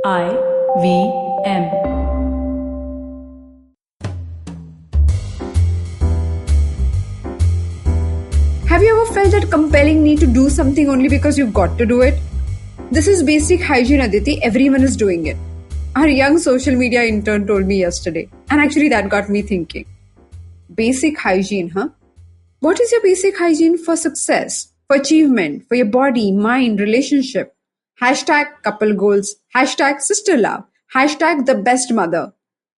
IVM. Have you ever felt that compelling need to do something only because you've got to do it? This is basic hygiene, Aditi. Everyone is doing it. Our young social media intern told me yesterday. And actually, that got me thinking. Basic hygiene, huh? What is your basic hygiene for success, for achievement, for your body, mind, relationship? Hashtag couple goals, hashtag sister love, hashtag the best mother.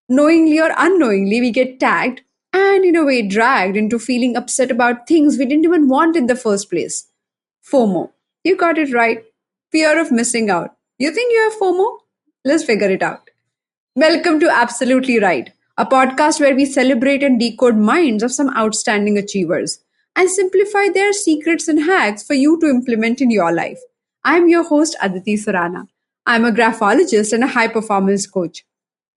Knowingly or unknowingly, we get tagged and, in a way, dragged into feeling upset about things we didn't even want in the first place. FOMO. You got it right. Fear of missing out. You think you have FOMO? Let's figure it out. Welcome to Absolutely Right, a podcast where we celebrate and decode minds of some outstanding achievers and simplify their secrets and hacks for you to implement in your life. I'm your host, Aditi Surana. I'm a graphologist and a high performance coach.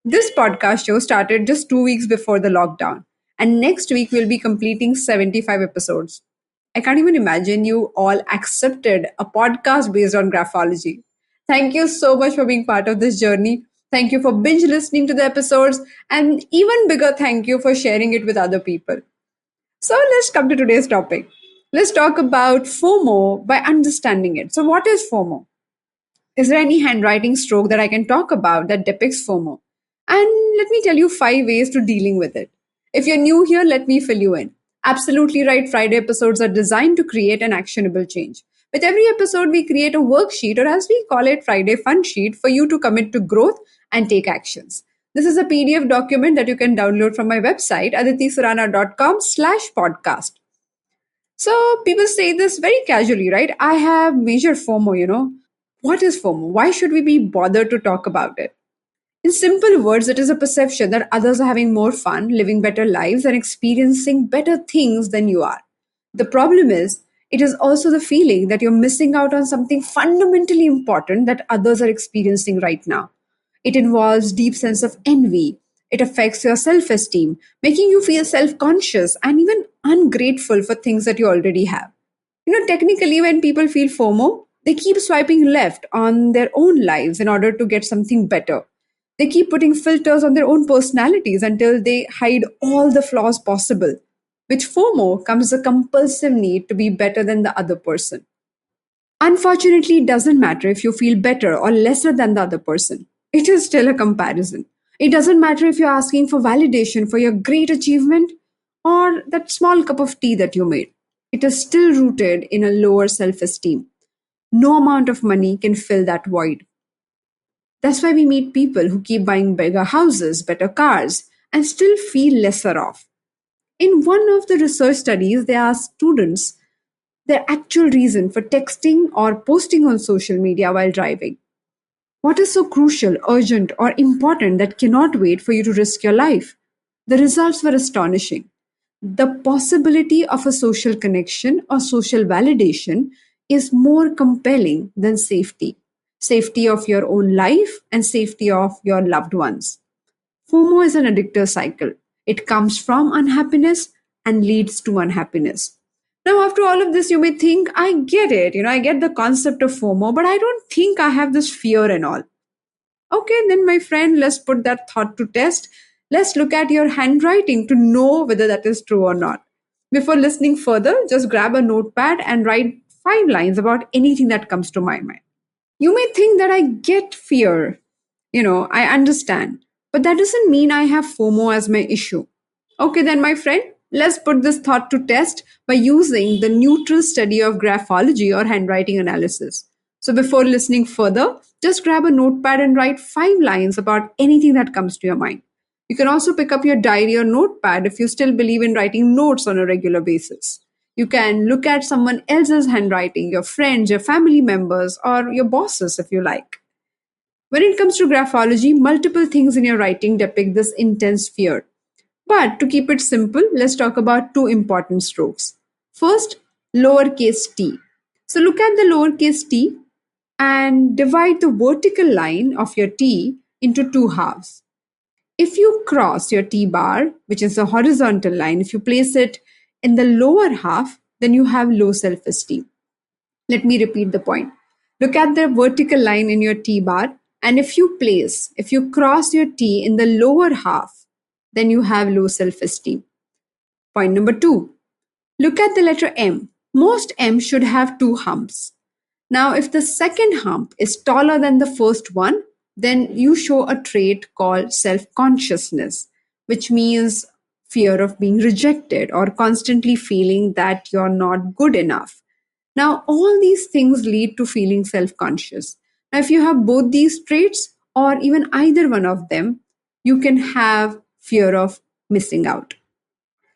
This podcast show started just 2 weeks before the lockdown, and next week we'll be completing 75 episodes. I can't even imagine you all accepted a podcast based on graphology. Thank you so much for being part of this journey. Thank you for binge listening to the episodes, and even bigger thank you for sharing it with other people. So let's come to today's topic. Let's talk about FOMO by understanding it. So, what is FOMO? Is there any handwriting stroke that I can talk about that depicts FOMO? And let me tell you 5 ways to dealing with it. If you're new here, let me fill you in. Absolutely Right Friday episodes are designed to create an actionable change. With every episode, we create a worksheet, or as we call it, Friday Fun Sheet, for you to commit to growth and take actions. This is a PDF document that you can download from my website, aditisurana.com/podcast. So people say this very casually, right? I have major FOMO. What is FOMO? Why should we be bothered to talk about it? In simple words, it is a perception that others are having more fun, living better lives, and experiencing better things than you are. The problem is, it is also the feeling that you're missing out on something fundamentally important that others are experiencing right now. It involves deep sense of envy. It affects your self-esteem, making you feel self-conscious and even ungrateful for things that you already have. Technically, when people feel FOMO, they keep swiping left on their own lives in order to get something better. They keep putting filters on their own personalities until they hide all the flaws possible. With FOMO comes a compulsive need to be better than the other person. Unfortunately, it doesn't matter if you feel better or lesser than the other person. It is still a comparison. It doesn't matter if you're asking for validation for your great achievement or that small cup of tea that you made. It is still rooted in a lower self esteem. No amount of money can fill that void. That's why we meet people who keep buying bigger houses, better cars, and still feel lesser off. In one of the research studies, they asked students their actual reason for texting or posting on social media while driving. What is so crucial, urgent, or important that cannot wait for you to risk your life? The results were astonishing. The possibility of a social connection or social validation is more compelling than safety. Safety of your own life and safety of your loved ones. FOMO is an addictive cycle. It comes from unhappiness and leads to unhappiness. Now, after all of this, you may think, I get it. I get the concept of FOMO, but I don't think I have this fear and all. Okay, then, my friend, let's put that thought to test. Let's look at your handwriting to know whether that is true or not. Before listening further, just grab a notepad and write 5 lines about anything that comes to my mind. You may think that I get fear. I understand. But that doesn't mean I have FOMO as my issue. Okay, then, my friend, let's put this thought to test by using the neutral study of graphology or handwriting analysis. So, before listening further, just grab a notepad and write 5 lines about anything that comes to your mind. You can also pick up your diary or notepad if you still believe in writing notes on a regular basis. You can look at someone else's handwriting, your friends, your family members, or your bosses if you like. When it comes to graphology, multiple things in your writing depict this intense fear. But to keep it simple, let's talk about 2 important strokes. First, lowercase t. So look at the lowercase t and divide the vertical line of your t into 2 halves. If you cross your t bar, which is the horizontal line, if you place it in the lower half, then you have low self-esteem. Let me repeat the point. Look at the vertical line in your t bar And if you cross your T in the lower half, then you have low self esteem. Point number two, look at the letter M. Most M should have two humps. Now, if the second hump is taller than the first one, then you show a trait called self consciousness, which means fear of being rejected or constantly feeling that you're not good enough. Now, all these things lead to feeling self conscious. Now, if you have both these traits or even either one of them, you can have fear of missing out.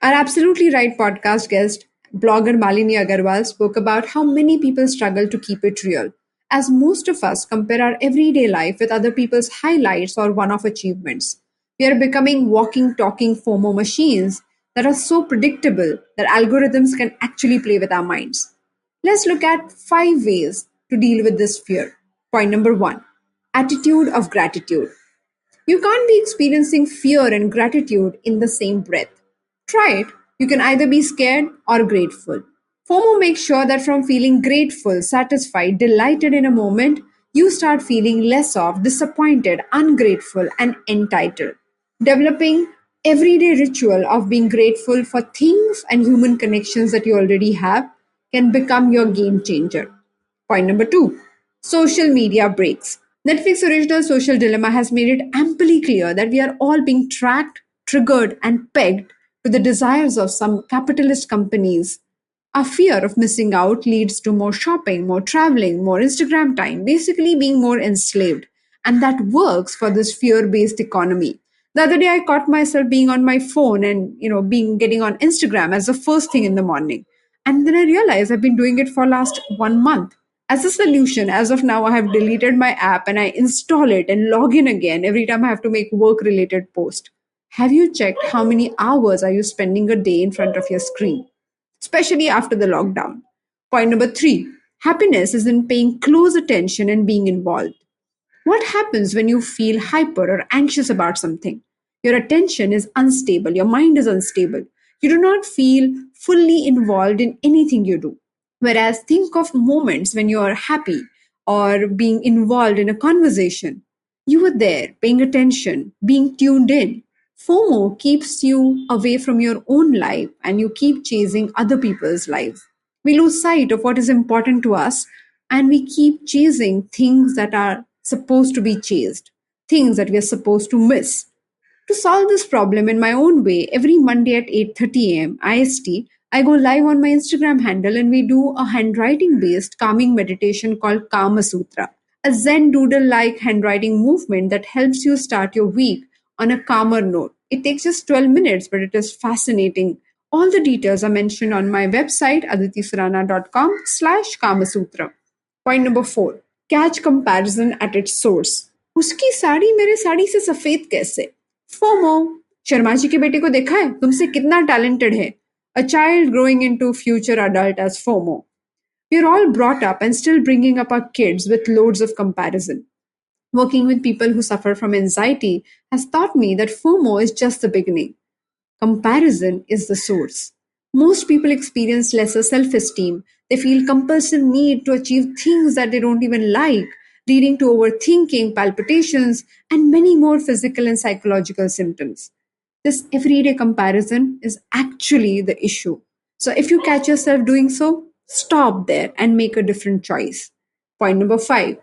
Our Absolutely Right podcast guest, blogger Malini Agarwal, spoke about how many people struggle to keep it real, as most of us compare our everyday life with other people's highlights or one off achievements. We are becoming walking, talking FOMO machines that are so predictable that algorithms can actually play with our minds. Let's look at 5 ways to deal with this fear. Point number one, attitude of gratitude. You can't be experiencing fear and gratitude in the same breath. Try it. You can either be scared or grateful. FOMO makes sure that from feeling grateful, satisfied, delighted in a moment, you start feeling less of disappointed, ungrateful, and entitled. Developing everyday ritual of being grateful for things and human connections that you already have can become your game changer. Point number two, social media breaks. Netflix original Social Dilemma has made it amply clear that we are all being tracked, triggered, and pegged to the desires of some capitalist companies. Our fear of missing out leads to more shopping, more traveling, more Instagram time, basically being more enslaved. And that works for this fear based economy. The other day, I caught myself being on my phone and, being getting on Instagram as the first thing in the morning. And then I realized I've been doing it for last 1 month. As a solution, as of now, I have deleted my app and I install it and log in again every time I have to make work related post. Have you checked how many hours are you spending a day in front of your screen? Especially after the lockdown. Point number three, happiness is in paying close attention and being involved. What happens when you feel hyper or anxious about something? Your attention is unstable, your mind is unstable. You do not feel fully involved in anything you do. Whereas think of moments when you are happy or being involved in a conversation. You were there, paying attention, being tuned in. FOMO keeps you away from your own life and you keep chasing other people's lives. We lose sight of what is important to us and we keep chasing things that are supposed to be chased, things that we are supposed to miss. To solve this problem in my own way, every Monday at 8:30 a.m. IST, I go live on my Instagram handle and we do a handwriting based calming meditation called Kama Sutra, a Zen doodle like handwriting movement that helps you start your week on a calmer note. It takes just 12 minutes, but it is fascinating. All the details are mentioned on my website, aditisurana.com/Kama Sutra. Point number four, catch comparison at its source. उसकी साड़ी मेरे साड़ी से सफेद कैसे? FOMO, Sharma ji के बेटे को देखा है, तुमसे कितना टैलेंटेड है. A child growing into future adult as FOMO. We're all brought up and still bringing up our kids with loads of comparison. Working with people who suffer from anxiety has taught me that FOMO is just the beginning. Comparison is the source. Most people experience lesser self esteem. They feel compulsive need to achieve things that they don't even like, leading to overthinking, palpitations, and many more physical and psychological symptoms. This everyday comparison is actually the issue. So if you catch yourself doing so, stop there and make a different choice. Point number five,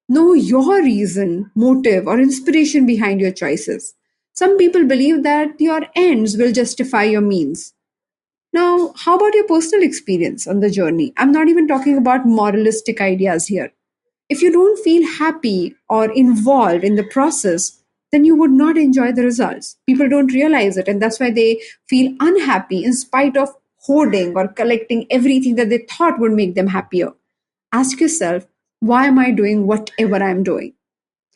know your reason, motive, or inspiration behind your choices. Some people believe that your ends will justify your means. Now, how about your personal experience on the journey? I'm not even talking about moralistic ideas here. If you don't feel happy or involved in the process, then you would not enjoy the results. People don't realize it, and that's why they feel unhappy in spite of hoarding or collecting everything that they thought would make them happier. Ask yourself, why am I doing whatever I'm doing?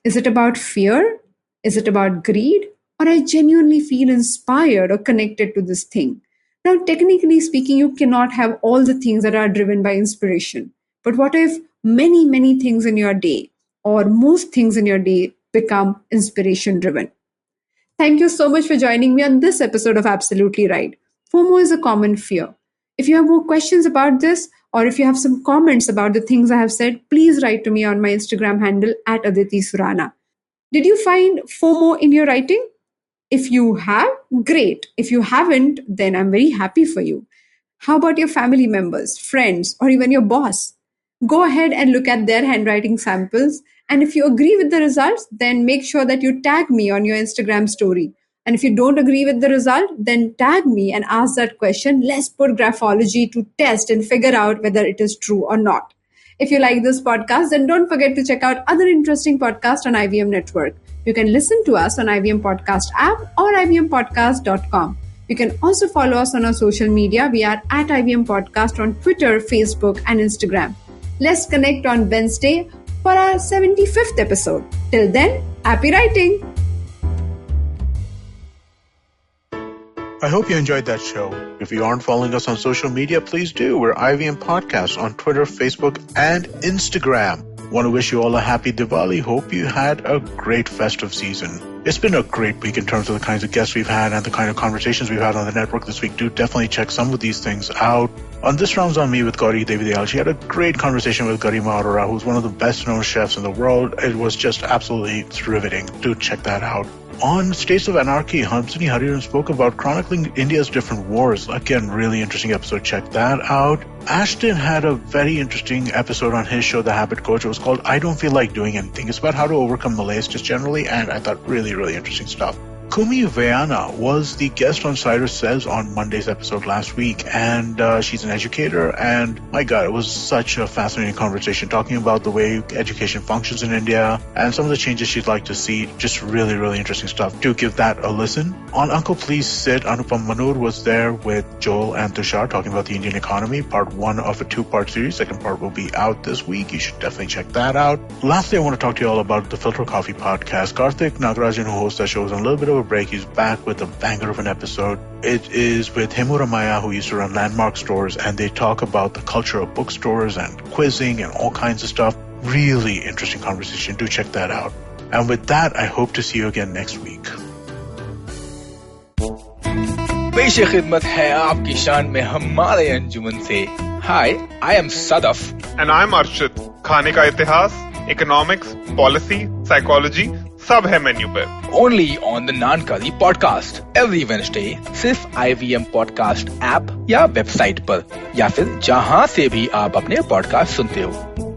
Is it about fear? Is it about greed? Or I genuinely feel inspired or connected to this thing? Now, technically speaking, you cannot have all the things that are driven by inspiration. But what if many, many things in your day or most things in your day become inspiration driven? Thank you so much for joining me on this episode of Absolutely Right. FOMO is a common fear. If you have more questions about this Or if you have some comments about the things I have said, please write to me on my Instagram handle at Aditi Surana. Did you find FOMO in your writing? If you have, great. If you haven't, then I'm very happy for you. How about your family members, friends, or even your boss? Go ahead and look at their handwriting samples. And if you agree with the results, then make sure that you tag me on your Instagram story. And if you don't agree with the result, then tag me and ask that question. Let's put graphology to test and figure out whether it is true or not. If you like this podcast, then don't forget to check out other interesting podcasts on IVM Network. You can listen to us on IVM Podcast app or ivmpodcast.com. You can also follow us on our social media. We are at IVM Podcast on Twitter, Facebook, and Instagram. Let's connect on Wednesday for our 75th episode. Till then, happy writing! I hope you enjoyed that show. If you aren't following us on social media, please do. We're IVM Podcasts on Twitter, Facebook, and Instagram. Want to wish you all a happy Diwali. Hope you had a great festive season. It's been a great week in terms of the kinds of guests we've had and the kind of conversations we've had on the network this week. Do definitely check some of these things out. On This Round's on Me with Gauri Devidayal, she had a great conversation with Garima Arora, who's one of the best-known chefs in the world. It was just absolutely riveting. Do check that out. On States of Anarchy, Hamsini Hariran spoke about chronicling India's different wars. Again, really interesting episode. Check that out. Ashton had a very interesting episode on his show, The Habit Coach. It was called I Don't Feel Like Doing Anything. It's about how to overcome malaise just generally, and I thought really, really interesting stuff. Kumi Vayana was the guest on Cyrus Says on Monday's episode last week, and she's an educator, and my God, it was such a fascinating conversation talking about the way education functions in India and some of the changes she'd like to see. Just really, really interesting stuff. Do give that a listen. On Uncle Please Sit, Anupam Manur was there with Joel and Tushar talking about the Indian economy, part one of a two-part series. Second part will be out this week. You should definitely check that out. Lastly, I want to talk to you all about the Filter Coffee podcast. Karthik Nagarajan, who hosts that show, is on a little bit of a break. He's back with a banger of an episode. It is with Himura Maya, who used to run Landmark Stores, and they talk about the culture of bookstores and quizzing and all kinds of stuff. Really interesting conversation. Do check that out. And with that, I hope to see you again next week. पेश खिदमत है आपकी शान में हमारे अंजुमन से. Hi, I am Sadaf. And I'm Arshit. खाने का इतिहास, economics, policy, psychology, सब है मेन्यू पे. Only on the Naan Curry podcast every Wednesday. सिर्फ IVM podcast ऐप या वेबसाइट पर या फिर जहां से भी आप अपने पॉडकास्ट सुनते हो.